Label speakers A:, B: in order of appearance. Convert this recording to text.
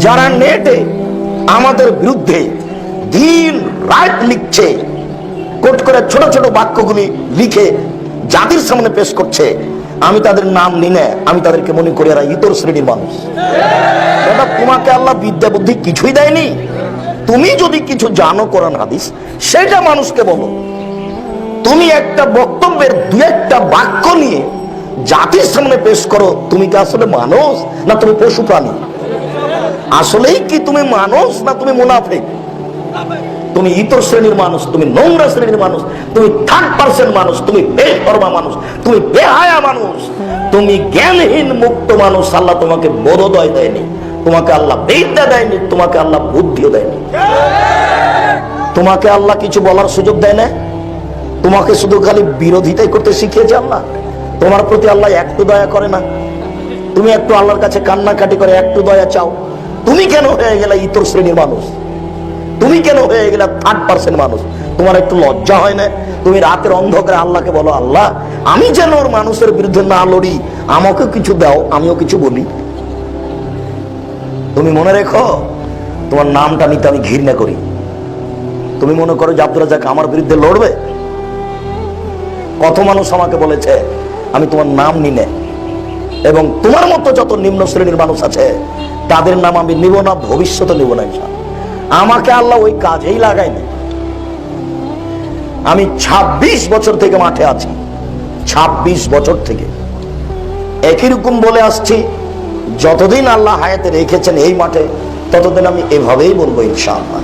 A: যারা নেটে আমাদের বিরুদ্ধে দিন রাত লিখছে, কোট করে ছোট ছোট বাক্যগুলি লিখে জাতির সামনে পেশ করছে, আমি তাদের নাম নিনে আমি তাদেরকে মনে করি এরা ইতর শ্রেণীর মানুষ। এটা তোমাকে আল্লাহ বিদ্যা বুদ্ধি কিছুই দেয়নি। তুমি যদি কিছু জানো কোরআন হাদিস, সেটা মানুষকে বলো। তুমি একটা বক্তব্যের দু একটা বাক্য নিয়ে জাতির সামনে পেশ করো, তুমি কি আসলে মানুষ না তুমি পশু প্রাণী? আসলেই কি তুমি মানুষ না তুমি মুনাফিক? তুমি ইতর শ্রেণীর মানুষ, তুমি নোংরা শ্রেণীর মানুষ, তুমি থার্ড পার্সন মানুষ, তুমি বেশরমা মানুষ, তুমি বেহায়া মানুষ, তুমি জ্ঞানহীন মুক্ত মানুষ। আল্লাহ তোমাকে বোধোদয় দেয়নি, তোমাকে আল্লাহ বিদ্যা দেয়নি, তোমাকে আল্লাহ বুদ্ধিও দেয়নি। তোমাকে আল্লাহ কিছু বলার সুযোগ দেয় না, তোমাকে শুধু খালি বিরোধিতাই করতে শিখিয়েছে আল্লাহ। তোমার প্রতি আল্লাহ একটু দয়া করে না? তুমি একটু আল্লাহর কাছে কান্নাকাটি করে একটু দয়া চাও। তুমি কেন হয়ে গেলে ইতর শ্রেণীর মানুষ? তুমি কেন হয়ে গেলে থার্ড পার্সন মানুষ? তোমার একটু লজ্জা হয় না? তুমি রাতের অন্ধকারে আল্লাহকে বলো, আল্লাহ আমি যেন ওর মানুষের বিরুদ্ধে না লড়ি, আমাকে কিছু দাও, আমিও কিছু বলি। তুমি মনে রেখো, তোমার নামটা নিতে আমি ঘৃণা করি। তুমি মনে করো যে আব্দুর রাজ্জাক আমার বিরুদ্ধে লড়বে? কত মানুষ আমাকে বলেছে আমি তোমার নাম নিনে, এবং তোমার মতো যত নিম্ন শ্রেণীর মানুষ আছে তাদের নাম আমি নিব না, ভবিষ্যতে নিব না। আমাকে আল্লাহ ওই কাজেই লাগায়নি। আমি 26 বছর থেকে মাঠে আছি, 26 বছর থেকে একই রকম বলে আসছি। যতদিন আল্লাহ হায়াতে রেখেছেন এই মাঠে, ততদিন আমি এভাবেই বলবো ইনশাআল্লাহ।